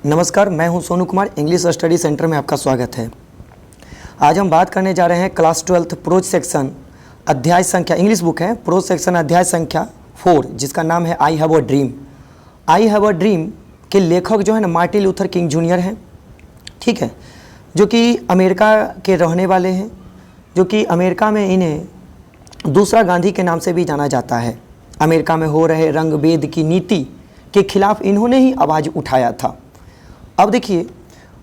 नमस्कार, मैं हूं Sonu Kumar. English study centre में आपका स्वागत है। आज हम बात करने जा रहे हैं क्लास 12 प्रोज सेक्शन अध्याय संख्या, इंग्लिश बुक है, प्रोज सेक्शन अध्याय संख्या 4, जिसका नाम है I have a dream. I have a dream के लेखक जो है ना मार्टिन लूथर किंग जूनियर हैं, ठीक है, जो कि अमेरिका के रहने वाले हैं, जो कि अमेरिका में इन्हें दूसरा गांधी के नाम से भी जाना जाता है। अमेरिका में हो रहे रंग भेद की नीति के खिलाफ इन्होंने ही आवाज़ उठाया था। अब देखिए,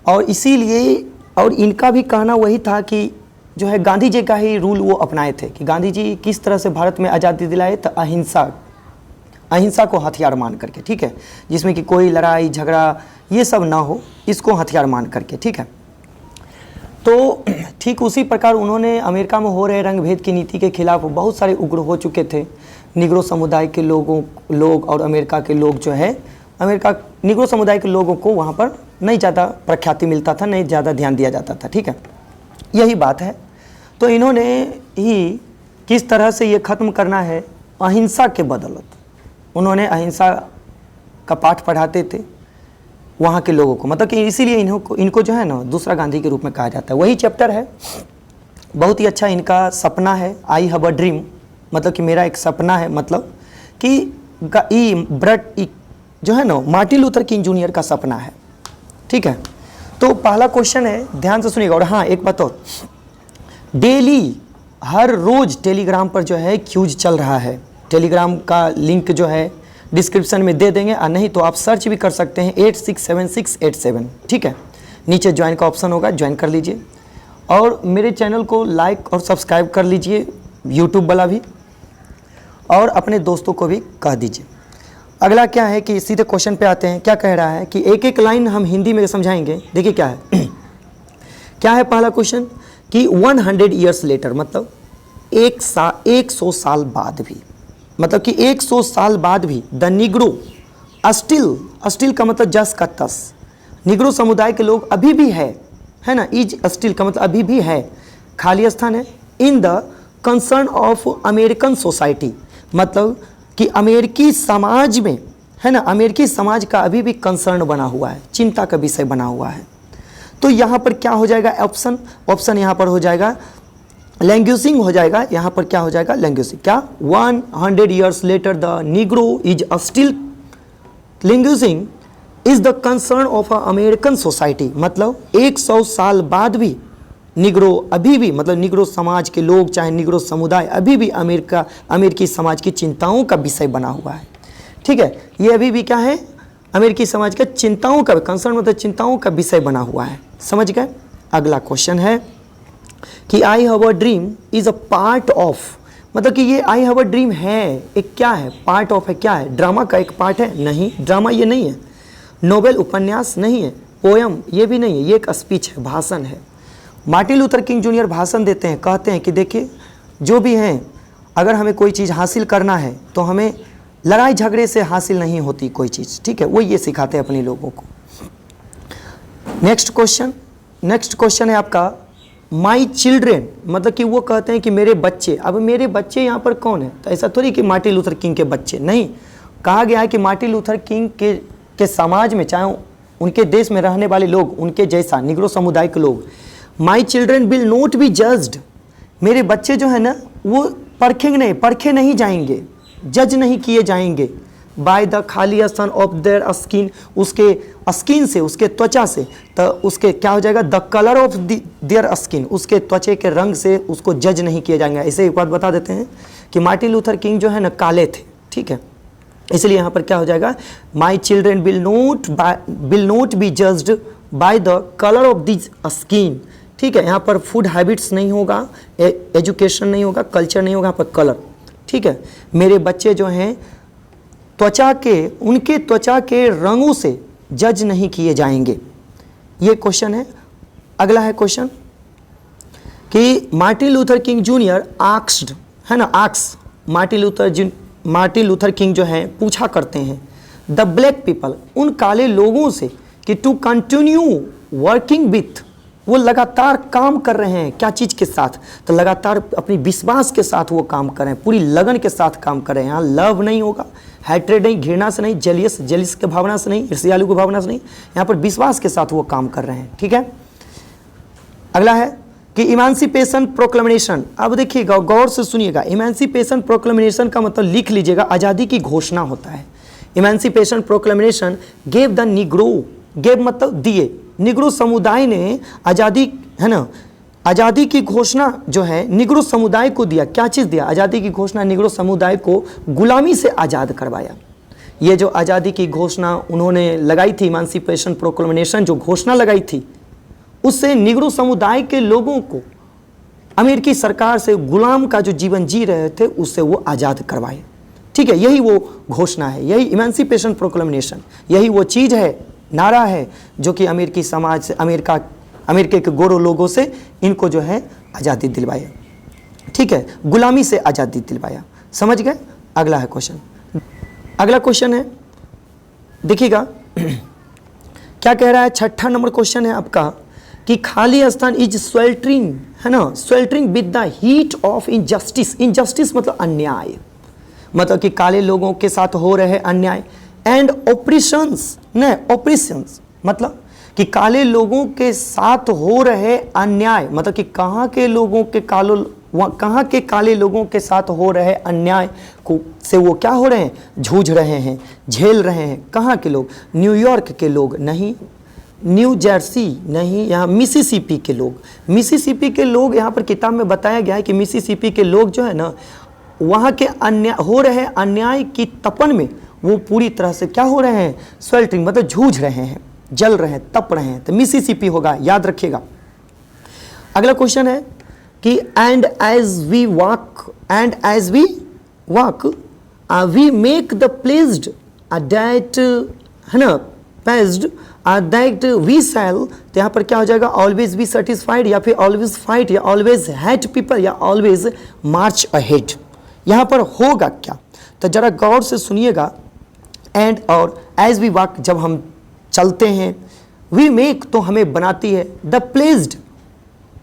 और इसीलिए और इनका भी कहना वही था कि जो है गांधी जी का ही रूल वो अपनाए थे कि गांधी जी किस तरह से भारत में आज़ादी दिलाए, तो अहिंसा को हथियार मान करके, ठीक है, जिसमें कि कोई लड़ाई झगड़ा ये सब ना हो, इसको हथियार मान करके, ठीक है। तो ठीक उसी प्रकार उन्होंने अमेरिका में हो रहे रंग भेद की नीति के खिलाफ बहुत सारे उग्र हो चुके थे। निग्रो समुदाय के लोग और अमेरिका के लोग जो है, निग्रो समुदाय के लोगों को वहाँ पर नहीं ज़्यादा प्रख्याति मिलता था, नहीं ज़्यादा ध्यान दिया जाता था, ठीक है, यही बात है। तो इन्होंने ही किस तरह से ये ख़त्म करना है, अहिंसा के बदौलत उन्होंने अहिंसा का पाठ पढ़ाते थे वहाँ के लोगों को, मतलब कि इसीलिए इनको जो है ना दूसरा गांधी के रूप में कहा जाता है। वही चैप्टर है, बहुत ही अच्छा इनका सपना है, आई हैव अ ड्रीम, मतलब कि मेरा एक सपना है, मतलब कि जो है ना मार्टिन लूथर किंग जूनियर का सपना है, ठीक है। तो पहला क्वेश्चन है, ध्यान से सुनिएगा। और हाँ, एक बात और, डेली हर रोज टेलीग्राम पर जो है क्यूज चल रहा है। टेलीग्राम का लिंक जो है डिस्क्रिप्शन में दे देंगे, और नहीं तो आप सर्च भी कर सकते हैं 867687, ठीक है। नीचे ज्वाइन का ऑप्शन होगा, ज्वाइन कर लीजिए और मेरे चैनल को लाइक और सब्सक्राइब कर लीजिए, यूट्यूब वाला भी, और अपने दोस्तों को भी कह दीजिए। अगला क्या है कि सीधे क्वेश्चन पे आते हैं। क्या कह रहा है कि एक एक लाइन हम हिंदी में समझाएंगे। देखिए क्या है क्या है पहला क्वेश्चन कि 100 ईयर्स लेटर, मतलब 100 साल बाद भी, मतलब कि 100 साल बाद भी द निग्रो स्टिल का मतलब जस का तस, निग्रो समुदाय के लोग अभी भी है ना, इज स्टिल का मतलब अभी भी है, खाली स्थान है, in the concern of American society, मतलब कि अमेरिकी समाज में है ना, अमेरिकी समाज का अभी भी कंसर्न बना हुआ है, चिंता का विषय बना हुआ है। तो यहाँ पर क्या हो जाएगा, ऑप्शन यहाँ पर हो जाएगा लैंग्वेजिंग हो जाएगा। यहाँ पर क्या हो जाएगा, लैंग्वेजिंग। क्या 100 years later the Negro is still languishing is the concern of American society, मतलब 100 साल बाद भी निग्रो अभी भी, मतलब निग्रो समाज के लोग, चाहे निग्रो समुदाय अभी भी अमेरिकी समाज की चिंताओं का विषय बना हुआ है, ठीक है। ये अभी भी क्या है, अमेरिकी समाज का चिंताओं का कंसर्न, मतलब चिंताओं का विषय बना हुआ है, समझ गए। अगला क्वेश्चन है कि आई have a dream is a part of, मतलब कि ये आई हैव अ ड्रीम है एक क्या है, पार्ट ऑफ है, क्या है, ड्रामा का एक पार्ट है, नहीं, ड्रामा ये नहीं है, नोवेल उपन्यास नहीं है, पोयम ये भी नहीं है, ये एक स्पीच है, भाषण है। मार्टिन लूथर किंग जूनियर भाषण देते हैं, कहते हैं कि देखिए जो भी हैं, अगर हमें कोई चीज़ हासिल करना है तो हमें लड़ाई झगड़े से हासिल नहीं होती कोई चीज़, ठीक है, वो ये सिखाते हैं अपने लोगों को। नेक्स्ट क्वेश्चन है आपका माई चिल्ड्रेन, मतलब कि वो कहते हैं कि मेरे बच्चे। अब मेरे बच्चे यहाँ पर कौन है, तो ऐसा थोड़ी कि मार्टिन लूथर किंग के बच्चे, नहीं, कहा गया है कि मार्टिन लूथर किंग के समाज में, चाहे उनके देश में रहने वाले लोग, उनके जैसा निग्रो समुदाय के लोग, my children will not be judged, मेरे बच्चे जो है ना वो परखे नहीं जाएंगे, जज नहीं किए जाएंगे, बाय द खाली स्थान ऑफ देयर स्किन, उसके स्किन से, उसके त्वचा से, तो उसके क्या हो जाएगा, the colour of their skin, उसके त्वचे के रंग से उसको जज नहीं किया जाएगा। ऐसे एक बात बता देते हैं कि मार्टिन लूथर किंग जो है ना काले थे, ठीक है, इसलिए यहाँ पर क्या हो जाएगा, my children will not be judged by the colour of this skin, ठीक है। यहाँ पर फूड हैबिट्स नहीं होगा, एजुकेशन नहीं होगा, कल्चर नहीं होगा, यहाँ पर कलर, ठीक है। मेरे बच्चे जो हैं उनके त्वचा के रंगों से जज नहीं किए जाएंगे, ये क्वेश्चन है। अगला है क्वेश्चन कि Martin Luther King junior asked, है ना, मार्टिन लूथर किंग जो है पूछा करते हैं द ब्लैक पीपल, उन काले लोगों से कि टू कंटिन्यू वर्किंग विथ वो लगातार काम कर रहे हैं। क्या चीज़ के साथ? तो लगातार अपनी विश्वास के साथ वो काम कर रहे हैं, पूरी लगन के साथ काम कर रहे हैं। यहाँ लव नहीं होगा, हैट्रेड नहीं, घृणा से नहीं, जेलियस के भावना से नहीं, ईर्ष्यालु की भावना से नहीं, यहाँ पर विश्वास के साथ वो काम कर रहे हैं। ठीक है, अगला है कि इमांसिपेशन प्रोक्लेमेशन। अब देखिएगा, गौर से सुनिएगा, इमांसिपेशन प्रोक्लेमेशन का मतलब लिख लीजिएगा, आज़ादी की घोषणा होता है। इमांसिपेशन proclamation gave the Negro, gave मतलब दिए, निग्रो समुदाय ने आज़ादी, है ना, आज़ादी की घोषणा जो है निग्रो समुदाय को दिया। क्या चीज़ दिया? आज़ादी की घोषणा निग्रो समुदाय को गुलामी से आज़ाद करवाया। ये जो आज़ादी की घोषणा उन्होंने लगाई थी, इमांसिपेशन प्रोक्लेमेशन जो घोषणा लगाई थी, उससे निग्रो समुदाय के लोगों को अमेरिकी सरकार से गुलाम का जो जीवन जी रहे थे उससे वो आज़ाद करवाए। ठीक है, यही वो घोषणा है, यही इमांसिपेशन प्रोक्लेमेशन, यही वो चीज़ है, नारा है जो कि अमेरिकी समाज से, अमेरिका के गोरो लोगों से इनको जो है आज़ादी दिलवाया। ठीक है, गुलामी से आज़ादी दिलवाया। समझ गए? अगला है क्वेश्चन, अगला क्वेश्चन है, देखिएगा क्या कह रहा है। 6ठा नंबर क्वेश्चन है आपका कि खाली स्थान इज स्वेल्टरिंग, है ना, sweltering with the heat of injustice. Injustice मतलब अन्याय, मतलब कि काले लोगों के साथ हो रहे अन्याय, एंड ऑपरेशंस, नहीं ऑपरेशंस मतलब कि काले लोगों के साथ हो रहे अन्याय, मतलब कि कहाँ के लोगों के कहाँ के काले लोगों के साथ हो रहे अन्याय को से वो क्या हो रहे हैं, जूझ रहे हैं, झेल रहे हैं। कहाँ के लोग? न्यूयॉर्क के लोग नहीं, न्यू जर्सी नहीं, यहाँ मिसिसिपी के लोग। मिसिसिपी के लोग, यहाँ पर किताब में बताया गया है कि मिसिसिपी के लोग जो है ना, वहाँ के अन्याय हो रहे अन्याय की तपन में वो पूरी तरह से क्या हो रहे हैं, स्वेल्टरिंग मतलब जूझ रहे हैं, जल रहे हैं, तप रहे हैं। तो मिसिसिपी होगा, याद रखिएगा। अगला क्वेश्चन है कि and as we walk we make the placed that, है ना, पेस्ड दैट वी सेल। तो यहाँ पर क्या हो जाएगा, ऑलवेज बी सेटिस्फाइड, या फिर ऑलवेज फाइट, या ऑलवेज हेट पीपल, या ऑलवेज मार्च अहेड। यहाँ पर होगा क्या? तो जरा गौर से सुनिएगा। एंड और एज वी वॉक जब हम चलते हैं, वी मेक तो हमें बनाती है, द प्लेस्ड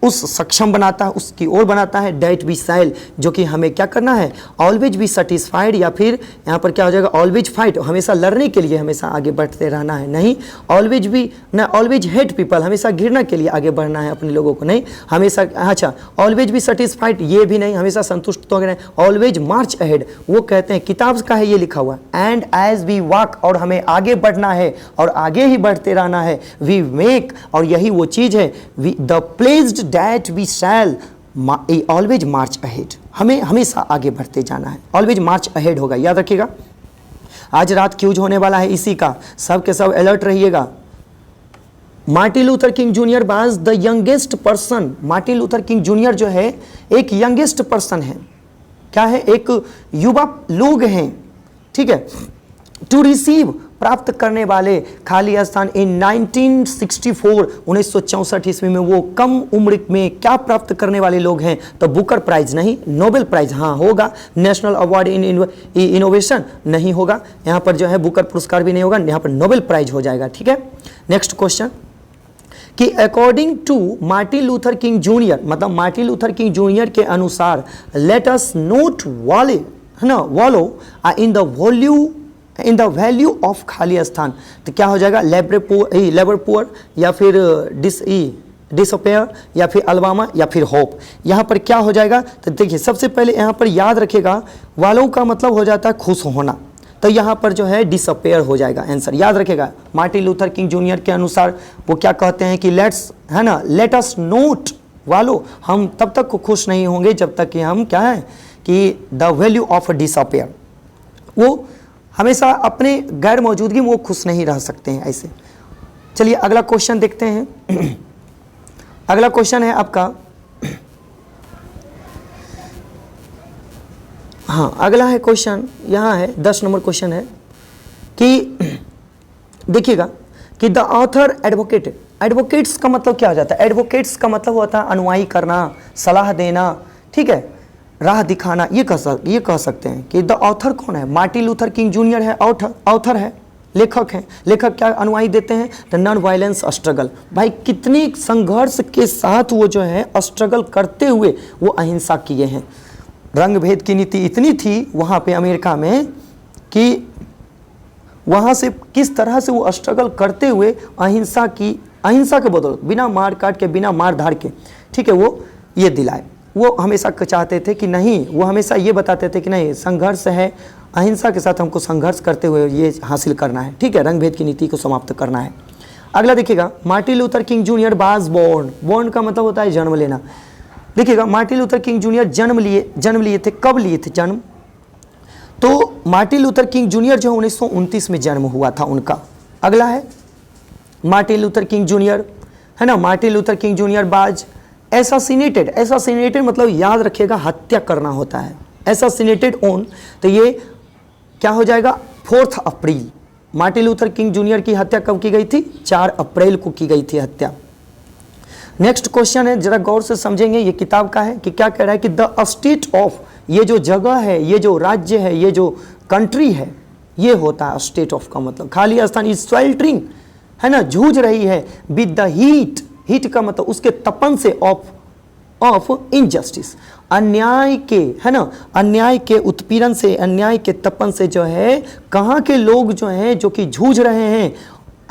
उस सक्षम बनाता है, उसकी ओर बनाता है, डेट वी साइल जो कि हमें क्या करना है, ऑलवेज बी सेटिस्फाइड, या फिर यहाँ पर क्या हो जाएगा, ऑलवेज फाइट हमेशा लड़ने के लिए हमेशा आगे बढ़ते रहना है, नहीं ऑलवेज बी ना ऑलवेज हेट पीपल हमेशा घृणा के लिए आगे बढ़ना है अपने लोगों को, नहीं हमेशा, अच्छा ऑलवेज बी सेटिस्फाइड ये भी नहीं, हमेशा संतुष्ट तो रहना, ऑलवेज मार्च अहेड वो कहते हैं, किताब का है ये लिखा हुआ, एंड एज वी वॉक और हमें आगे बढ़ना है और आगे ही बढ़ते रहना है, वी मेक और यही वो चीज़ है, we the placed that we shall always march ahead, हमें हमेशा आगे बढ़ते जाना है, ऑलवेज मार्च अहेड होगा, याद रखिएगा। आज रात क्यूज होने वाला है इसी का, सब के सब अलर्ट रहिएगा। Martin Luther King Junior was the youngest person. Martin Luther King junior जो है एक यंगेस्ट पर्सन है, क्या है, एक युवा लोग हैं, ठीक है, टू रिसीव प्राप्त करने वाले खाली स्थान इन 1964 1964 ईस्वी में वो कम उम्र में क्या प्राप्त करने वाले लोग हैं, तो बुकर प्राइज नहीं, नोबेल प्राइज हाँ होगा, नेशनल अवार्ड इन इनोवेशन नहीं होगा, यहाँ पर जो है बुकर पुरस्कार भी नहीं होगा, यहाँ पर नोबेल प्राइज हो जाएगा। ठीक है, नेक्स्ट क्वेश्चन कि according to Martin Luther King Junior, मतलब मार्टिन लूथर किंग जूनियर के अनुसार, लेट अस नोट वाले है ना wallow in the value of खाली स्थान। तो क्या हो जाएगा, लेबर पुअर या फिर डिसअपेयर या फिर अल्बामा या फिर होप। यहाँ पर क्या हो जाएगा, तो देखिए सबसे पहले यहाँ पर याद रखेगा, वालों का मतलब हो जाता है खुश होना, तो यहाँ पर जो है डिसअपेयर हो जाएगा आंसर, याद रखेगा। मार्टिन लूथर किंग जूनियर के अनुसार वो क्या कहते हैं कि लेट्स, है ना, लेट अस नोट वालो, हम तब तक खुश नहीं होंगे जब तक कि हम क्या है कि द वैल्यू ऑफ डिसअपेयर, वो हमेशा अपने गैर मौजूदगी में वो खुश नहीं रह सकते हैं ऐसे। चलिए अगला क्वेश्चन देखते हैं। अगला क्वेश्चन है आपका, हाँ अगला है क्वेश्चन, यहाँ है 10 नंबर क्वेश्चन है कि देखिएगा कि द ऑथर एडवोकेट, एडवोकेट्स का मतलब क्या हो जाता है, एडवोकेट्स का मतलब होता है अनुयायी करना, सलाह देना, ठीक है, राह दिखाना, ये कह सकते हैं कि द ऑथर कौन है, मार्टिन लूथर किंग जूनियर है, ऑथर है, लेखक हैं। लेखक क्या अनुयायी देते हैं? The non violence struggle. भाई कितनी संघर्ष के साथ वो जो है स्ट्रगल करते हुए वो अहिंसा किए हैं। रंग भेद की नीति इतनी थी वहाँ पे अमेरिका में कि वहाँ से किस तरह से वो स्ट्रगल करते हुए अहिंसा के बदौलत, बिना मार काट के, बिना मार धाड़ के, ठीक है, वो ये दिलाए। वो हमेशा चाहते थे कि नहीं, वो हमेशा ये बताते थे कि नहीं, संघर्ष है, अहिंसा के साथ हमको संघर्ष करते हुए ये हासिल करना है, ठीक है, रंग भेद की नीति को समाप्त करना है। अगला देखिएगा, Martin Luther King Junior was born. Born का मतलब होता है जन्म लेना। देखिएगा, मार्टिन लूथर किंग जूनियर जन्म लिए थे। कब लिए थे जन्म? तो मार्टिन लूथर किंग जूनियर जो 1929 में जन्म हुआ था उनका। अगला है मार्टिन लूथर किंग जूनियर, है ना। मार्टिन लूथर किंग जूनियर बाज एसासिनेटेड मतलब याद रखिएगा हत्या करना होता है। एसासिनेटेड ऑन, तो ये क्या हो जाएगा? 4 अप्रैल। मार्टिन लूथर किंग जूनियर की हत्या कब की गई थी? 4 अप्रैल को की गई थी हत्या। नेक्स्ट क्वेश्चन है, जरा गौर से समझेंगे, ये किताब का है कि क्या कह रहा है कि द स्टेट ऑफ, ये जो जगह है, ये जो राज्य है, ये जो कंट्री है, ये होता है स्टेट ऑफ का मतलब खाली स्थान। इज स्वेल्टरिंग, है ना, जूझ रही है विद द हीट। हीट का मतलब उसके तपन से, ऑफ इनजस्टिस, अन्याय के, है ना, अन्याय के उत्पीड़न से, अन्याय के तपन से जो है कहाँ के लोग जो हैं जो कि जूझ रहे हैं।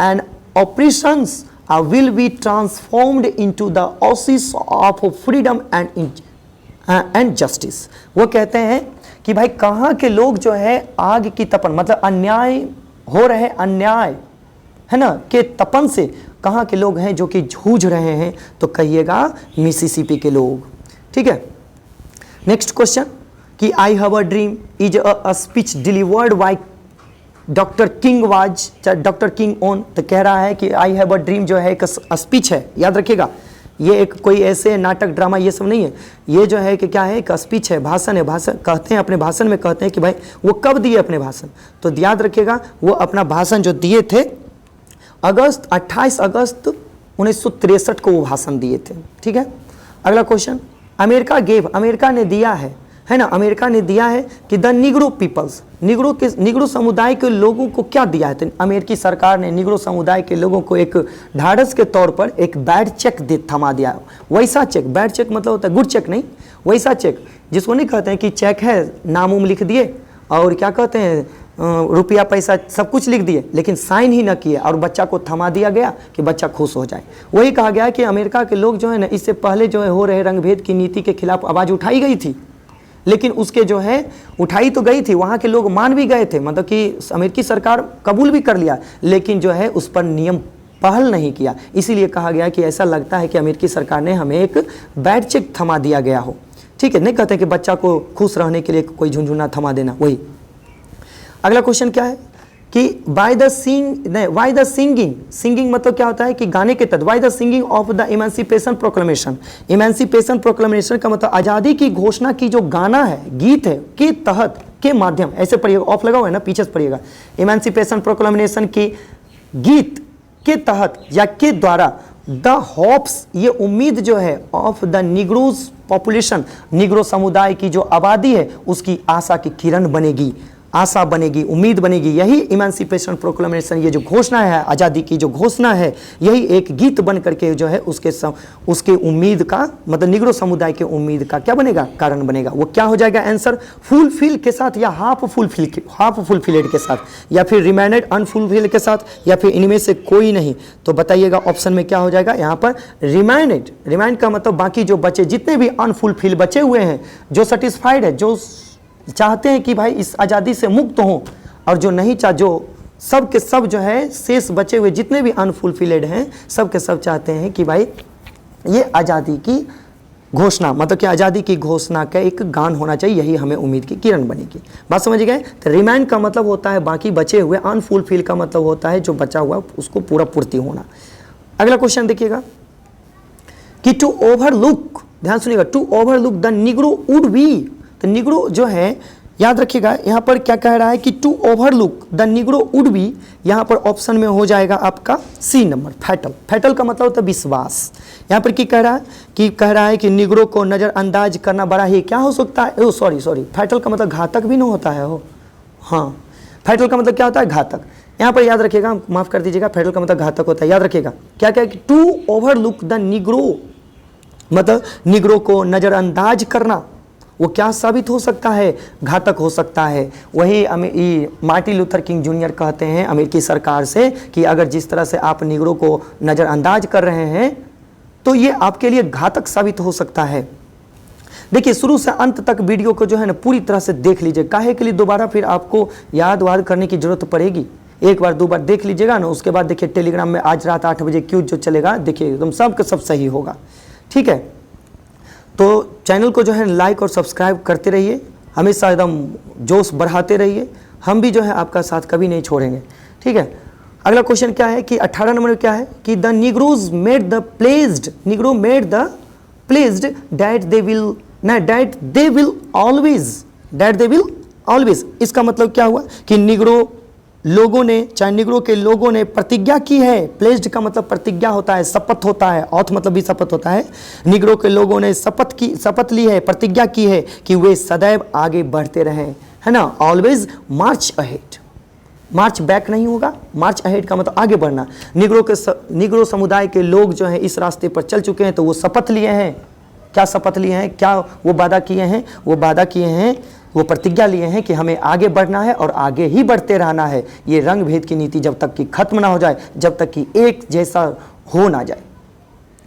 And operations will be transformed into the oasis of freedom and justice। वो कहते हैं कि भाई कहाँ के लोग जो है आग की तपन मतलब अन्याय हो रहे, अन्याय, है ना, के तपन से कहाँ के लोग हैं जो कि जूझ रहे हैं? तो कहिएगा मिसिसिपी के लोग, ठीक है। नेक्स्ट क्वेश्चन कि आई have a dream is a speech delivered by doctor king on. तो कह रहा है कि आई हैव अ ड्रीम जो है एक स्पीच है, याद रखिएगा, ये एक कोई ऐसे नाटक ड्रामा ये सब नहीं है, ये जो है कि क्या है, एक स्पीच है, भाषण है। भाषण कहते हैं, अपने भाषण में कहते हैं कि भाई वो कब दिए अपने भाषण? तो याद रखिएगा, वो अपना भाषण जो दिए थे 28 अगस्त 1963 को वो भाषण दिए थे, ठीक है। अगला क्वेश्चन, अमेरिका ने दिया है ना, अमेरिका ने दिया है कि द निग्रो पीपल्स, निग्रो समुदाय के लोगों को क्या दिया है? तो अमेरिकी सरकार ने निग्रो समुदाय के लोगों को एक ढाढ़स के तौर पर एक बैड चेक थमा दिया। वैसा चेक, बैड चेक मतलब होता है गुड चेक नहीं, वैसा चेक जिसको नहीं कहते हैं कि चेक है, नाम उम लिख दिए और क्या कहते हैं रुपया पैसा सब कुछ लिख दिए लेकिन साइन ही ना किए और बच्चा को थमा दिया गया कि बच्चा खुश हो जाए। वही कहा गया कि अमेरिका के लोग जो है ना, इससे पहले जो है हो रहे रंगभेद की नीति के खिलाफ आवाज़ उठाई गई थी, लेकिन उसके जो है उठाई तो गई थी, वहाँ के लोग मान भी गए थे, मतलब कि अमेरिकी सरकार कबूल भी कर लिया, लेकिन जो है उस पर नियम पहल नहीं किया। इसीलिए कहा गया कि ऐसा लगता है कि अमेरिकी सरकार ने हमें एक बैड चेक थमा दिया गया हो, ठीक है। नहीं कहते कि बच्चा को खुश रहने के लिए कोई झुंझुना थमा देना। वही अगला क्वेश्चन क्या है कि वाई द सिंगिंग मतलब क्या होता है कि गाने के तहत, why the singing of the emancipation proclamation. Emancipation proclamation का मतलब आज़ादी की घोषणा की जो गाना है, गीत है, के तहत, के माध्यम, ऐसे पढ़िएगा, ऑफ लगा हुआ है ना, पीछे से पढ़िएगा। इमेंसिपेशन प्रोक्लेमेशन की गीत के तहत या के द्वारा द होप्स, ये उम्मीद जो है, of the Negroes population, Negro समुदाय की जो आबादी है उसकी आशा की किरण बनेगी, आशा बनेगी, उम्मीद बनेगी। यही इमेंसिपेशन प्रोक्लेमेशन, ये जो घोषणा है, आज़ादी की जो घोषणा है, यही एक गीत बन करके जो है उसके उम्मीद का मतलब निग्रो समुदाय के उम्मीद का क्या बनेगा, कारण बनेगा। वो क्या हो जाएगा आंसर? फुलफिल के साथ या हाफ फुलफिलेड के साथ, या फिर रिमाइंडेड अनफुलफिल्ड के साथ, या फिर इनमें से कोई नहीं। तो बताइएगा ऑप्शन में क्या हो जाएगा यहाँ पर? रिमाइंडेड। रिमाइंड का मतलब बाकी जो बचे, जितने भी अनफुलफिल बचे हुए हैं, जो सेटिस्फाइड है, जो चाहते हैं कि भाई इस आज़ादी से मुक्त हों, और जो नहीं जो सब के सब जो है शेष बचे हुए जितने भी अनफुलफिल्ड हैं, सब के सब चाहते हैं कि भाई ये आज़ादी की घोषणा, मतलब कि आज़ादी की घोषणा का एक गान होना चाहिए, यही हमें उम्मीद की किरण बनेगी। बात समझ गए? तो रिमाइंड का मतलब होता है बाकी बचे हुए, अनफुलफिल का मतलब होता है जो बचा हुआ उसको पूरा पूर्ति होना। अगला क्वेश्चन देखिएगा कि टू ओवरलुक, ध्यान सुनिएगा, to overlook the Negro would be. तो निग्रो जो है, याद रखिएगा यहाँ पर क्या कह रहा है कि to overlook the Negro would be, यहाँ पर ऑप्शन में हो जाएगा आपका सी नंबर, फैटल। फैटल का मतलब होता है विश्वास। यहाँ पर क्या कह रहा है कि निग्रो को नज़रअंदाज करना बड़ा ही क्या हो सकता है, सॉरी फैटल का मतलब घातक भी नहीं होता है हो, हाँ, फैटल का मतलब क्या होता है? घातक। यहाँ पर याद रखिएगा, माफ कर दीजिएगा, फेडरल का मतलब घातक होता है, याद रखिएगा क्या क्या, टू ओवरलुक द निग्रो, मतलब निग्रो को नज़रअंदाज करना, वो क्या साबित हो सकता है, घातक हो सकता है। वही मार्टिन लूथर किंग जूनियर कहते हैं अमेरिकी सरकार से कि अगर जिस तरह से आप निग्रो को नज़रअंदाज कर रहे हैं तो ये आपके लिए घातक साबित हो सकता है। देखिए शुरू से अंत तक वीडियो को जो है ना पूरी तरह से देख लीजिए, काहे के लिए दोबारा फिर आपको याद वाद करने की जरूरत पड़ेगी। एक बार दो बार देख लीजिएगा ना, उसके बाद देखिए टेलीग्राम में आज रात 8 बजे क्यूज जो चलेगा, देखिए एकदम सब का सब सही होगा, ठीक है। तो चैनल को जो है लाइक और सब्सक्राइब करते रहिए, हमेशा एकदम जोश बढ़ाते रहिए, हम भी जो है आपका साथ कभी नहीं छोड़ेंगे, ठीक है। अगला क्वेश्चन क्या है कि 18 नंबर में क्या है कि the Negroes made the pledged, Negro made the pledged that they will always, इसका मतलब क्या हुआ कि निग्रो लोगों ने, चाहे निग्रो के लोगों ने प्रतिज्ञा की है। प्लेज्ड का मतलब प्रतिज्ञा होता है, शपथ होता है, ऑथ मतलब भी शपथ होता है। निग्रो के लोगों ने शपथ ली है, प्रतिज्ञा की है कि वे सदैव आगे बढ़ते रहें, है ना। ऑलवेज मार्च अहेड, मार्च बैक नहीं होगा, मार्च अहेड का मतलब आगे बढ़ना। निग्रो समुदाय के लोग जो हैं इस रास्ते पर चल चुके हैं, तो वो शपथ लिए हैं। क्या शपथ लिए हैं, क्या वो वादा किए हैं, वो वादा किए हैं, वो प्रतिज्ञा लिए हैं कि हमें आगे बढ़ना है और आगे ही बढ़ते रहना है। ये रंग भेद की नीति जब तक कि खत्म ना हो जाए, जब तक कि एक जैसा हो ना जाए।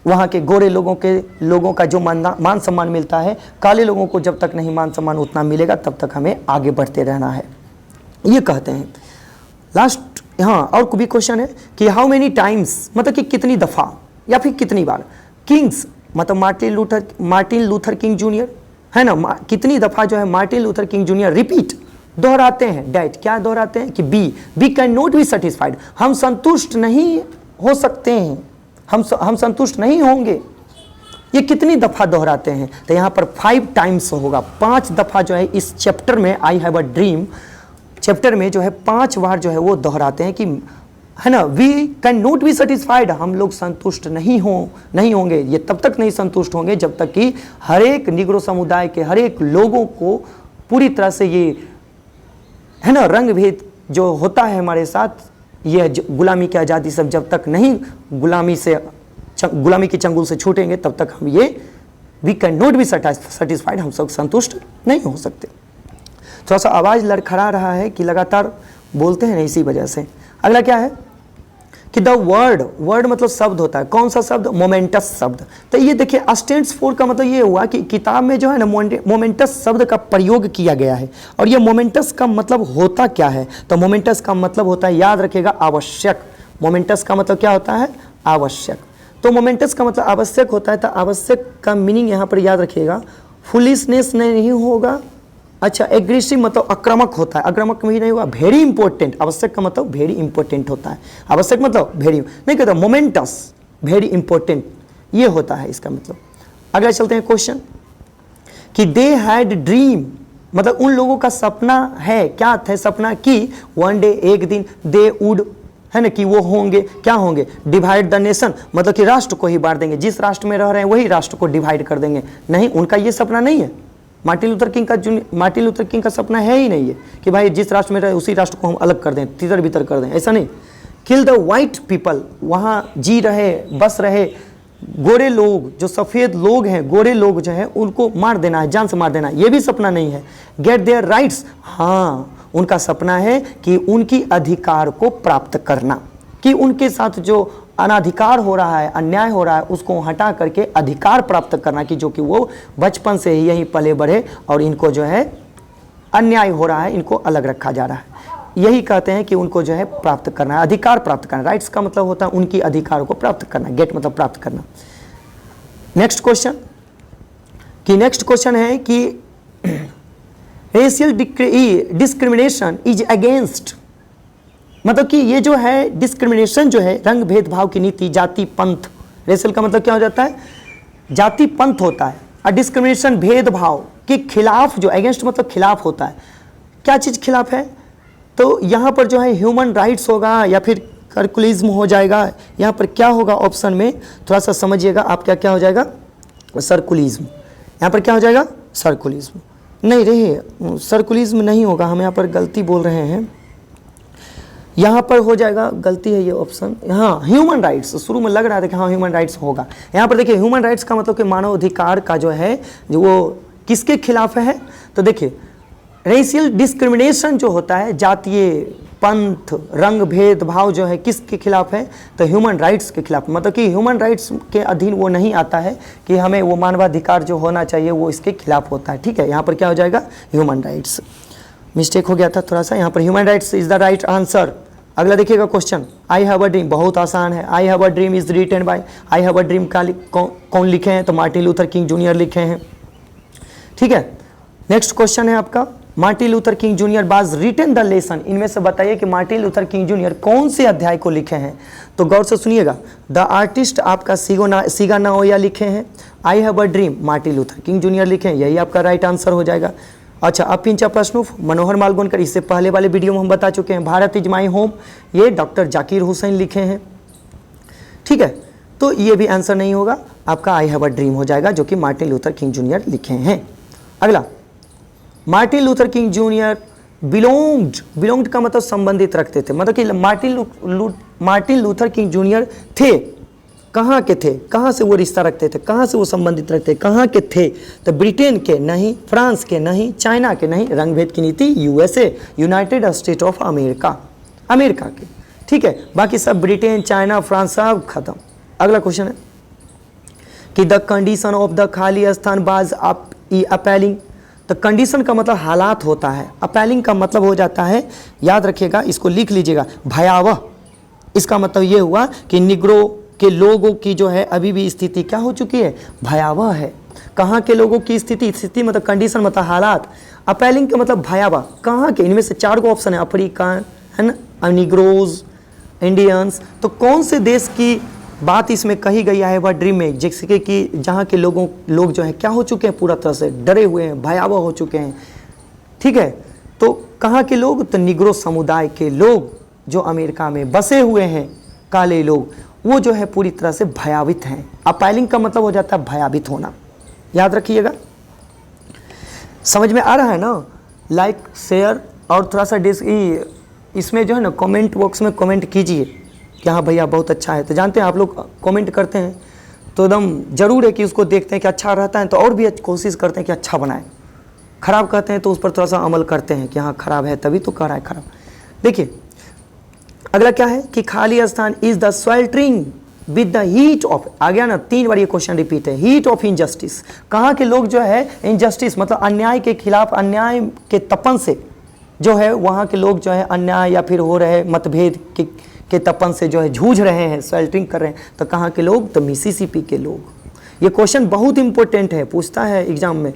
वहाँ के गोरे लोगों का जो मान सम्मान मिलता है, काले लोगों को जब तक नहीं मान सम्मान उतना मिलेगा, तब तक हमें आगे बढ़ते रहना है, ये कहते हैं। लास्ट हाँ और भी क्वेश्चन है कि हाउ मेनी टाइम्स, मतलब कि कितनी दफ़ा या फिर कितनी बार, किंग्स मतलब मार्टिन लूथर किंग जूनियर, है ना, कितनी दफ़ा जो है Martin Luther King Junior repeat दोहराते हैं, डैट क्या दोहराते हैं कि we can not be satisfied, हम संतुष्ट नहीं हो सकते हैं, हम संतुष्ट नहीं होंगे। ये कितनी दफ़ा दोहराते हैं, तो यहाँ पर 5 टाइम्स होगा, 5 दफ़ा जो है इस चैप्टर में आई हैव अ ड्रीम चैप्टर में जो है 5 बार जो है वो दोहराते हैं कि, है ना, we can not be satisfied, हम लोग संतुष्ट नहीं होंगे। ये तब तक नहीं संतुष्ट होंगे जब तक कि हर एक निग्रो समुदाय के हर एक लोगों को पूरी तरह से ये, है ना, रंग भेद जो होता है हमारे साथ, ये गुलामी की आज़ादी सब जब तक नहीं गुलामी की चंगुल से छूटेंगे, तब तक हम ये we can not be satisfied, हम सब संतुष्ट नहीं हो सकते। थोड़ा सा आवाज़ लड़खड़ा रहा है कि लगातार बोलते हैं ना, इसी वजह से। अगला क्या है कि द वर्ड मतलब शब्द होता है, कौन सा शब्द, मोमेंटस शब्द। तो ये देखिए स्टैंड्स फॉर का मतलब ये हुआ कि किताब में जो है ना मोमेंटस शब्द का प्रयोग किया गया है। और ये मोमेंटस का मतलब होता क्या है, तो मोमेंटस का मतलब होता है, याद रखिएगा, आवश्यक। मोमेंटस का मतलब क्या होता है, आवश्यक। तो मोमेंटस का मतलब आवश्यक होता है, तो आवश्यक का मीनिंग यहाँ पर याद रखिएगा, फुलिशनेस नहीं होगा, अच्छा, एग्रेसिव मतलब आक्रामक होता है, आक्रामक भी नहीं हुआ, वेरी इंपॉर्टेंट। आवश्यक का मतलब वेरी इंपॉर्टेंट होता है, आवश्यक मतलब वेरी नहीं कहता, मोमेंटस वेरी इंपॉर्टेंट, ये होता है इसका मतलब। अगला चलते हैं क्वेश्चन कि दे हैड ड्रीम, मतलब उन लोगों का सपना है, क्या था सपना कि वन डे, एक दिन, दे वुड, है ना, कि वो होंगे, क्या होंगे, डिवाइड द नेशन, मतलब कि राष्ट्र को ही बांट देंगे, जिस राष्ट्र में रह रहे हैं वही राष्ट्र को डिवाइड कर देंगे। नहीं, उनका ये सपना नहीं है। मार्टिन लूथर किंग का सपना है ही नहीं है कि भाई जिस राष्ट्र में रहे उसी राष्ट्र को हम अलग कर दें, तितर बितर कर दें, ऐसा नहीं। किल द वाइट पीपल, वहाँ जी रहे, बस रहे गोरे लोग, जो सफ़ेद लोग हैं, गोरे लोग जो हैं उनको मार देना है, जान से मार देना है, ये भी सपना नहीं है। गेट देयर राइट्स, हाँ, उनका सपना है कि उनकी अधिकार को प्राप्त करना, कि उनके साथ जो अनाधिकार हो रहा है, अन्याय हो रहा है, उसको हटा करके अधिकार प्राप्त करना, कि जो कि वो बचपन से ही यहीं पले बढ़े और इनको जो है अन्याय हो रहा है, इनको अलग रखा जा रहा है, यही कहते हैं कि उनको जो है प्राप्त करना है, अधिकार प्राप्त करना। राइट्स का मतलब होता है उनकी अधिकार को प्राप्त करना, गेट मतलब प्राप्त करना। नेक्स्ट क्वेश्चन है कि रेशियल डिस्क्रिमिनेशन इज अगेंस्ट, मतलब कि ये जो है डिस्क्रिमिनेशन जो है, रंग भेदभाव की नीति, जाति पंथ, रेशियल का मतलब क्या हो जाता है, जाति पंथ होता है, और डिस्क्रिमिनेशन भेदभाव के खिलाफ, जो अगेंस्ट मतलब खिलाफ होता है, क्या चीज़ खिलाफ है, तो यहाँ पर जो है ह्यूमन राइट्स होगा या फिर सर्कुलिज्म हो जाएगा। यहाँ पर क्या होगा ऑप्शन में, थोड़ा सा समझिएगा आप, क्या हो जाएगा, सर्कुलिज्म। यहाँ पर क्या हो जाएगा, सर्कुलिज्म नहीं रहे, सर्कुलिज्म नहीं होगा, हम यहाँ पर गलती बोल रहे हैं। यहाँ पर हो जाएगा, गलती है ये ऑप्शन, हाँ ह्यूमन राइट्स, शुरू में लग रहा था कि हाँ ह्यूमन राइट्स होगा। यहाँ पर देखिए ह्यूमन राइट्स का मतलब कि मानव अधिकार का जो है जो वो किसके खिलाफ है, तो देखिए रेशियल डिस्क्रिमिनेशन जो होता है, जातीय पंथ रंग भेदभाव जो है किसके खिलाफ है, तो ह्यूमन राइट्स के खिलाफ। मतलब कि ह्यूमन राइट्स के अधीन वो नहीं आता है कि हमें वो मानवाधिकार जो होना चाहिए वो इसके खिलाफ होता है। ठीक है, यहाँ पर क्या हो जाएगा, ह्यूमन राइट्स। मिस्टेक हो गया था थोड़ा सा, यहाँ पर human rights is the right answer. अगला देखिएगा question, I have a dream, बहुत आसान है। I have a dream is written by, I have a dream का कौन लिखे हैं, तो मार्टिन लूथर किंग जूनियर लिखे हैं। ठीक है, नेक्स्ट क्वेश्चन है आपका, Martin Luther King Junior was written the lesson, इनमें से बताइए कि मार्टिन लूथर किंग जूनियर कौन से अध्याय को लिखे हैं, तो गौर से सुनिएगा। द आर्टिस्ट आपका सिगा नाओया लिखे हैं, आई have a dream Martin Luther King junior लिखे हैं, यही आपका राइट आंसर हो जाएगा। अच्छा, अब पिंचा प्रश्न मनोहर मालगोनकर, इससे पहले वाले वीडियो में हम बता चुके हैं। भारत इज माई होम, ये डॉक्टर जाकिर हुसैन लिखे हैं। ठीक है, तो ये भी आंसर नहीं होगा, आपका आई हैव अ ड्रीम हो जाएगा, जो कि मार्टिन लूथर किंग जूनियर लिखे हैं। अगला, Martin Luther King junior belonged का मतलब संबंधित रखते थे, मतलब कि मार्टिन लूथर किंग जूनियर थे, कहाँ के थे, कहाँ से वो रिश्ता रखते थे, कहाँ से वो संबंधित रखते थे, कहाँ के थे, तो ब्रिटेन के नहीं, फ्रांस के नहीं, चाइना के नहीं, रंग भेद की नीति USA, United state of America, America के। ठीक है, बाकी सब ब्रिटेन, चाइना, फ्रांस सब खत्म। अगला क्वेश्चन है कि द कंडीशन ऑफ द खाली स्थान बाज अपैलिंग, तो कंडीशन का मतलब हालात होता है, अपैलिंग का मतलब हो जाता है, याद रखिएगा, इसको लिख लीजिएगा, भयावह। इसका मतलब ये हुआ कि निग्रो के लोगों की जो है अभी भी स्थिति क्या हो चुकी है, भयावह है। कहाँ के लोगों की स्थिति मतलब कंडीशन मतलब हालात, अपैलिंग का मतलब भयावह, कहाँ के, इनमें से 4 को ऑप्शन है, अफ्रीकन है ना, निग्रोज, इंडियंस, तो कौन से देश की बात इसमें कही गई है वह ड्रीम में, जैसे कि जहाँ के लोग जो है क्या हो चुके हैं, पूरा तरह से डरे हुए हैं, भयावह हो चुके हैं। ठीक है, तो कहाँ के लोग, तो निग्रो समुदाय के लोग जो अमेरिका में बसे हुए हैं, काले लोग, वो जो है पूरी तरह से भयावित हैं। अपैलिंग का मतलब हो जाता है भयावित होना, याद रखिएगा। समझ में आ रहा है ना, लाइक शेयर और थोड़ा सा इसमें जो है ना कमेंट बॉक्स में कमेंट कीजिए कि हाँ भैया बहुत अच्छा है। तो जानते हैं आप लोग कमेंट करते हैं तो एकदम ज़रूर है कि उसको देखते हैं कि अच्छा रहता है तो और भी कोशिश करते हैं कि अच्छा बनाए, ख़राब कहते हैं तो उस पर थोड़ा सा अमल करते हैं कि हाँ ख़राब है तभी तो कह रहा है ख़राब। देखिए अगला क्या है कि खाली स्थान is the sweltering with the heat of, आ गया ना, 3 बार ये क्वेश्चन रिपीट है, हीट ऑफ इनजस्टिस। कहाँ के लोग जो है इनजस्टिस मतलब अन्याय के खिलाफ, अन्याय के तपन से जो है वहाँ के लोग जो है अन्याय या फिर हो रहे मतभेद के तपन से जो है जूझ रहे हैं, स्वेल्टरिंग कर रहे हैं। तो कहाँ के लोग, तो मिसिसिपी के लोग। ये क्वेश्चन बहुत इंपॉर्टेंट है, पूछता है एग्जाम में।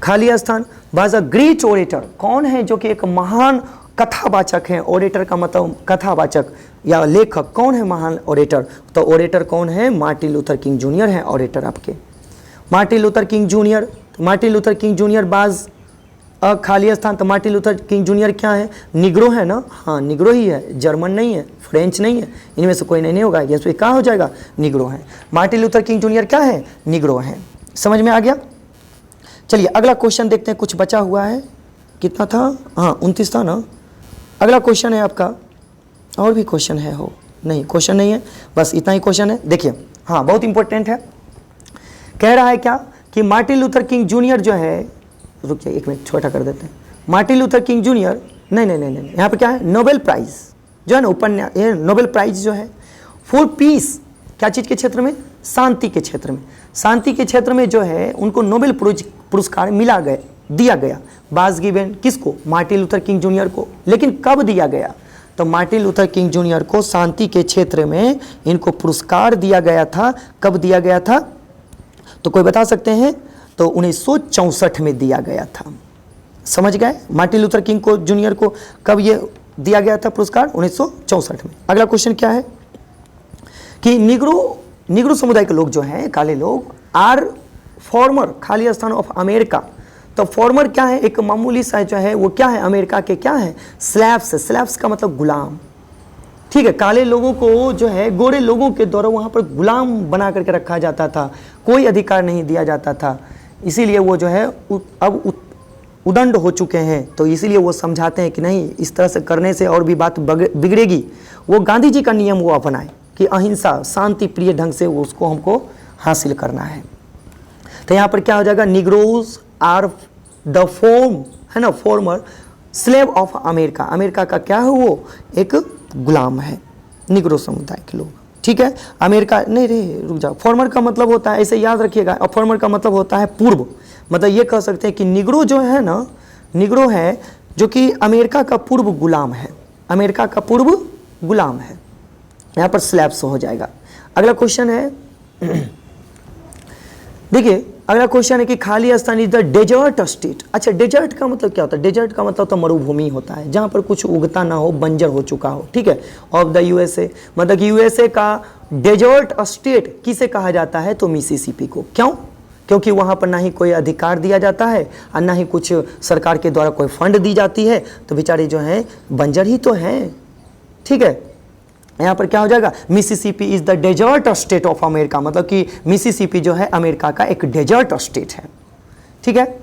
खाली स्थान वाज अ ग्रेट ओरेटर, कौन है जो कि एक महान कथावाचक है, ओरेटर का मतलब कथावाचक या लेखक, कौन है महान ओरेटर, तो ओरेटर कौन है, मार्टिन लूथर किंग जूनियर है ओरेटर आपके। Martin Luther King junior, Martin Luther King junior बाज खाली स्थान, तो मार्टिन लूथर किंग जूनियर क्या है, निग्रो है ना, हाँ निग्रो ही है, जर्मन नहीं है, फ्रेंच नहीं है, इनमें से कोई नहीं होगा, ये कहाँ हो जाएगा, निग्रो है। मार्टिन लूथर किंग जूनियर क्या है, निग्रो है। समझ में आ गया। चलिए अगला क्वेश्चन देखते हैं, कुछ बचा हुआ है, कितना था, हाँ 29 था ना। अगला क्वेश्चन है आपका, और भी क्वेश्चन है हो, नहीं क्वेश्चन नहीं है, बस इतना ही क्वेश्चन है। देखिए हाँ बहुत इंपॉर्टेंट है, कह रहा है क्या कि मार्टिन लूथर किंग जूनियर जो है, रुकिए एक मिनट छोटा कर देते हैं, मार्टिन लूथर किंग जूनियर नहीं, यहाँ पे क्या है, नोबेल प्राइज जो है ना, उपन्यास, नोबेल प्राइज जो है फॉर पीस, क्या चीज़ के क्षेत्र में, शांति के क्षेत्र में, शांति के क्षेत्र में जो है उनको नोबेल पुरस्कार दिया गया। बाज गिवन किसको, मार्टिन लूथर किंग जूनियर को। लेकिन कब दिया गया, तो मार्टिन लूथर किंग जूनियर को शांति के क्षेत्र में इनको पुरस्कार दिया गया था। कब दिया गया था, तो कोई बता सकते हैं, तो 1964 में दिया गया था। समझ गए, मार्टिन लूथर किंग को जूनियर को कब ये दिया गया था पुरस्कार, 1964 में। अगला क्वेश्चन क्या है कि निग्रो समुदाय के लोग जो हैं, काले लोग, आर फॉर्मर खाली स्थान ऑफ अमेरिका। तो फॉर्मर क्या है, एक मामूली सा जो है वो क्या है, अमेरिका के क्या है, स्लैव्स का मतलब गुलाम। ठीक है, काले लोगों को जो है गोरे लोगों के द्वारा वहाँ पर गुलाम बना करके रखा जाता था, कोई अधिकार नहीं दिया जाता था। इसीलिए वो जो है अब उदंड हो चुके हैं, तो इसीलिए वो समझाते हैं कि नहीं, इस तरह से करने से और भी बात बिगड़ेगी। वो गांधी जी का नियम वो अपनाए कि अहिंसा, शांति प्रिय ढंग से उसको हमको हासिल करना है। तो यहाँ पर क्या हो जाएगा, निग्रोज आर द फॉर्म, है ना, farmer slave of America. America का क्या है, वो एक गुलाम है, निग्रो समुदाय के लोग। ठीक है, अमेरिका नहीं रे, रुक जाओ। फॉर्मर का मतलब होता है, ऐसे याद रखिएगा, और फॉर्मर का मतलब होता है पूर्व। मतलब ये कह सकते हैं कि निग्रो जो है ना, निग्रो है जो कि अमेरिका का पूर्व गुलाम है, अमेरिका का पूर्व गुलाम है। यहाँ पर स्लैब्स हो जाएगा। अगला क्वेश्चन है, देखिए अगला क्वेश्चन है कि खाली स्थान इज द डेजर्ट स्टेट। अच्छा, डेजर्ट का मतलब क्या होता है? डेजर्ट का मतलब तो मरुभूमि होता है, जहाँ पर कुछ उगता ना हो, बंजर हो चुका हो। ठीक है, ऑफ द यूएसए, मतलब कि यूएसए का डेजर्ट स्टेट किसे कहा जाता है? तो मिसिसिपी को। क्यों? क्योंकि वहाँ पर ना ही कोई अधिकार दिया जाता है और ना ही कुछ सरकार के द्वारा कोई फंड दी जाती है, तो बेचारे जो हैं बंजर ही तो हैं। ठीक है, यहाँ पर क्या हो जाएगा, Mississippi is the desert state of America, मतलब कि मिसिसिपी जो है अमेरिका का एक डेजर्ट स्टेट है। ठीक है,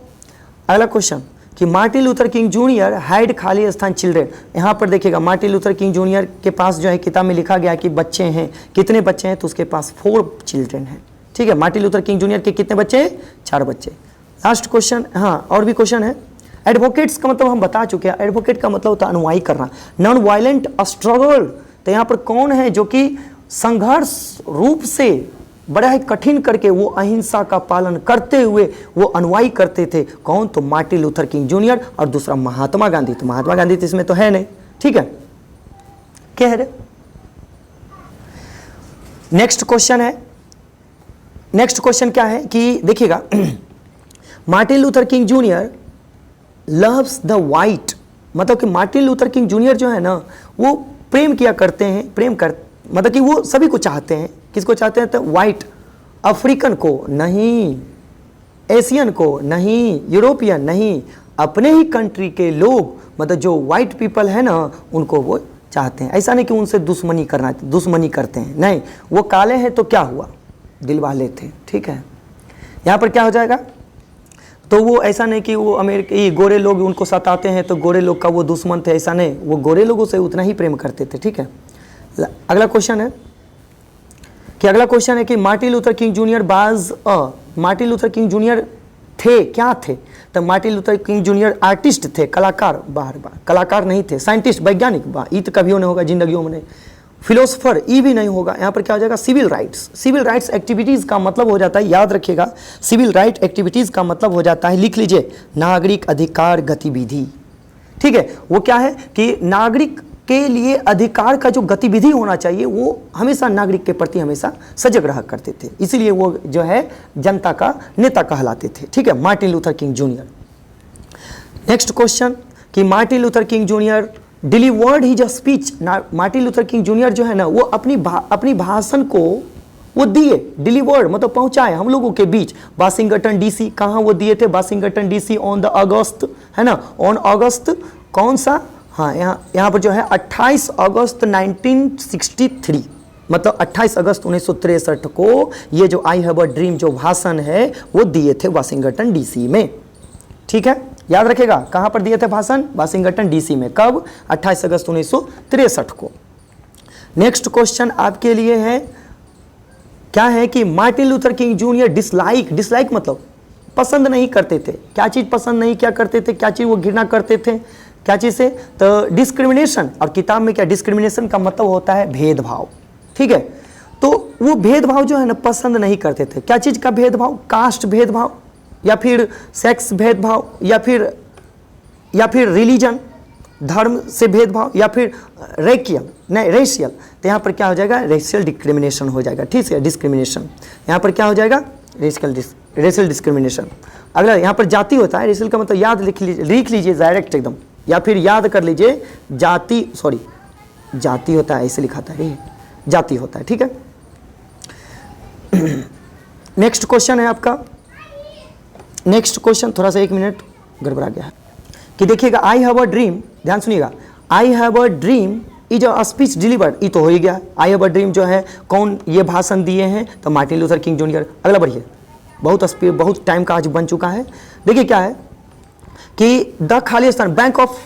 अगला क्वेश्चन कि Martin Luther King junior had खाली स्थान चिल्ड्रेन। यहाँ पर देखिएगा, मार्टिन लूथर किंग जूनियर के पास जो है किताब में लिखा गया कि बच्चे हैं, कितने बच्चे हैं? तो उसके पास 4 चिल्ड्रेन हैं। ठीक है, मार्टिन लूथर किंग जूनियर के कितने बच्चे हैं? 4 बच्चे। लास्ट क्वेश्चन, हाँ और भी क्वेश्चन है। एडवोकेट्स का मतलब हम बता चुके हैं, एडवोकेट का मतलब होता है अनुयायी करना, नॉन वायलेंट स्ट्रगल। तो यहाँ पर कौन है जो कि संघर्ष रूप से बड़ा ही कठिन करके वो अहिंसा का पालन करते हुए वो अनुयायी करते थे? कौन? तो मार्टिन लूथर किंग जूनियर, और दूसरा महात्मा गांधी। तो महात्मा गांधी तो इसमें तो है नहीं। ठीक है, क्या है रे? नेक्स्ट क्वेश्चन है, नेक्स्ट क्वेश्चन क्या है कि देखिएगा, Martin Luther King junior loves the white, मतलब कि मार्टिन लूथर किंग जूनियर जो है ना, वो प्रेम किया करते हैं, मतलब कि वो सभी को चाहते हैं। किसको चाहते हैं? तो वाइट, अफ्रीकन को नहीं, एशियन को नहीं, यूरोपियन नहीं, अपने ही कंट्री के लोग, मतलब जो वाइट पीपल है ना, उनको वो चाहते हैं। ऐसा नहीं कि उनसे दुश्मनी करते हैं, नहीं, वो काले हैं तो क्या हुआ, दिल वाले थे। ठीक है, यहाँ पर क्या हो जाएगा, तो वो ऐसा नहीं कि वो अमेरिकी गोरे लोग उनको सताते हैं तो गोरे लोग का वो दुश्मन थे, ऐसा नहीं, वो गोरे लोगों से उतना ही प्रेम करते थे। ठीक है, अगला क्वेश्चन है कि Martin Luther King junior Martin Luther King junior थे, क्या थे? तो Martin Luther King junior artist थे, कलाकार, बार कलाकार नहीं थे, साइंटिस्ट, वैज्ञानिक, ई तो कभी नहीं होगा जिंदगियों में, नहीं, फिलोसोफर, ई भी नहीं होगा। यहाँ पर क्या हो जाएगा, civil rights. Civil rights activities का मतलब हो जाता है, याद रखिएगा, सिविल राइट एक्टिविटीज़ का मतलब हो जाता है, लिख लीजिए, नागरिक अधिकार गतिविधि। ठीक है, वो क्या है कि नागरिक के लिए अधिकार का जो गतिविधि होना चाहिए, वो हमेशा नागरिक के प्रति हमेशा सजग रहा करते थे, इसीलिए वो जो है जनता का नेता कहलाते थे। ठीक है, Martin Luther King junior. Next question कि Martin Luther King junior delivered his speech. Martin Luther King junior जो है ना, वो अपनी भाषण को वो दिए, डिलीवर्ड मतलब पहुंचाए हम लोगों के बीच, वाशिंगटन डीसी। कहाँ वो दिए थे? वाशिंगटन डीसी, ऑन द अगस्त, है ना, ऑन अगस्त, कौन सा, हाँ यहाँ पर जो है 28 अगस्त 1963, मतलब 28 अगस्त 1963 को ये जो आई हैव अ ड्रीम जो भाषण है वो दिए थे वाशिंगटन डीसी में। ठीक है, याद रखेगा, कहाँ पर दिए थे भाषण? वाशिंगटन डीसी में। कब? 28 अगस्त 1963 को। नेक्स्ट क्वेश्चन आपके लिए है, क्या है कि Martin Luther King junior dislike मतलब पसंद नहीं करते थे। क्या चीज़ पसंद नहीं क्या करते थे? क्या चीज़ वो घृणा करते थे? क्या चीज़ से? तो डिस्क्रिमिनेशन। और किताब में क्या, डिस्क्रिमिनेशन का मतलब होता है भेदभाव। ठीक है, तो वो भेदभाव जो है ना पसंद नहीं करते थे। क्या चीज़ का भेदभाव? कास्ट भेदभाव, या फिर सेक्स भेदभाव, या फिर रिलीजन, धर्म से भेदभाव, या फिर रेशियल। तो यहाँ पर क्या हो जाएगा? रेशियल डिस्क्रिमिनेशन हो जाएगा। ठीक है, डिस्क्रिमिनेशन यहाँ पर क्या हो जाएगा? Racial discrimination. अगला यहाँ पर जाति होता है, रेशियल का मतलब याद लिख लीजिए डायरेक्ट एकदम, या फिर याद कर लीजिए, जाति होता है, ऐसे लिखा था, जाति होता है। ठीक है, नेक्स्ट क्वेश्चन है आपका, नेक्स्ट क्वेश्चन, थोड़ा सा 1 मिनट गड़बड़ा गया है कि देखिएगा, आई हैव अ ड्रीम, ध्यान सुनिएगा, आई have a dream is a speech delivered, ये तो हो ही गया। आई हैव अ ड्रीम जो है कौन ये भाषण दिए हैं? तो मार्टिन लूथर किंग जूनियर। अगला बढ़िए, बहुत टाइम का आज बन चुका है। देखिए क्या है कि the Khalistan bank of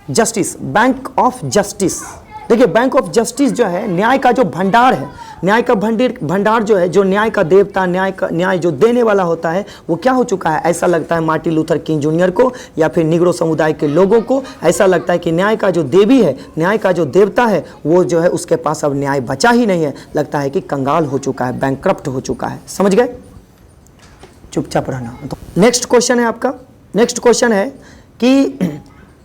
justice, bank of justice, देखिए बैंक ऑफ जस्टिस जो है न्याय का जो भंडार है, न्याय का भंडार जो है, जो न्याय का देवता, न्याय जो देने वाला होता है, वो क्या हो चुका है? ऐसा लगता है मार्टिन लूथर किंग जूनियर को या फिर निग्रो समुदाय के लोगों को ऐसा लगता है कि न्याय का जो देवी है, न्याय का जो देवता है, वो जो है उसके पास अब न्याय बचा ही नहीं है, लगता है कि कंगाल हो चुका है, बैंकक्रप्ट हो चुका है। समझ गए? चुपचाप रहना। तो नेक्स्ट क्वेश्चन है आपका, नेक्स्ट क्वेश्चन है कि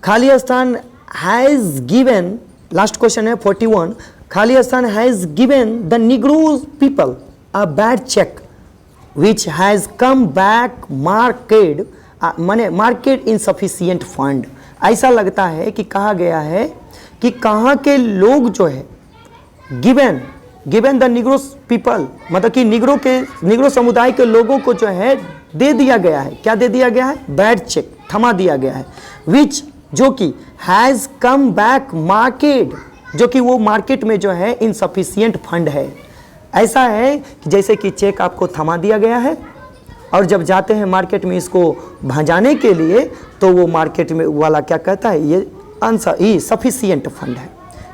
Khalistan has given, last question है 41, Khalistan has given the Negro people a bad cheque which has come back market, माने मार्केट इनसफिशियंट फंड। ऐसा लगता है कि कहा गया है कि कहाँ के लोग जो है गिवन द निग्रो पीपल, मतलब कि निग्रो समुदाय के लोगों को जो है दे दिया गया है, क्या दे दिया गया है? बैड चेक, थमा दिया गया है, विच जो कि हैज़ कम बैक मार्केट, जो कि वो मार्केट में जो है इनसफिशियंट फंड है। ऐसा है कि जैसे कि चेक आपको थमा दिया गया है और जब जाते हैं मार्केट में इसको भंजाने के लिए तो वो मार्केट में वाला क्या कहता है? ये सफिशियंट फंड है।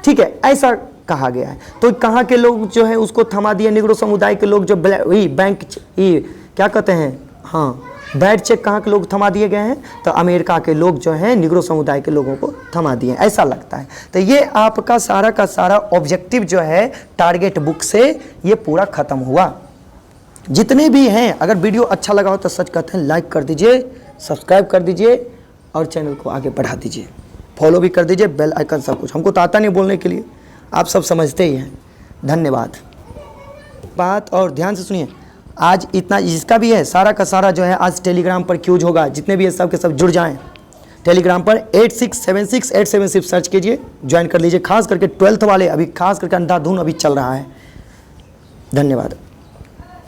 ठीक है, ऐसा कहा गया है। तो कहाँ के लोग जो है उसको थमा दिए? निग्रो समुदाय के लोग जो बैंक क्या कहते हैं, हाँ बैड चेक कहाँ के लोग थमा दिए गए हैं? तो अमेरिका के लोग जो हैं निग्रो समुदाय के लोगों को थमा दिए, ऐसा लगता है। तो ये आपका सारा का सारा ऑब्जेक्टिव जो है टारगेट बुक से ये पूरा खत्म हुआ। जितने भी हैं, अगर वीडियो अच्छा लगा हो तो सच कहते हैं लाइक कर दीजिए, सब्सक्राइब कर दीजिए और चैनल को आगे बढ़ा दीजिए, फॉलो भी कर दीजिए, बेल आइकन, सब कुछ। हमको तो आता नहीं बोलने के लिए, आप सब समझते ही हैं। धन्यवाद। बात और ध्यान से सुनिए, आज इतना जिसका भी है सारा का सारा जो है आज टेलीग्राम पर क्यूज होगा, जितने भी है सब के सब जुड़ जाएं टेलीग्राम पर। 8676 सर्च कीजिए, ज्वाइन कर लीजिए। खास करके 12th वाले, अभी खास करके अंधाधुन अभी चल रहा है। धन्यवाद।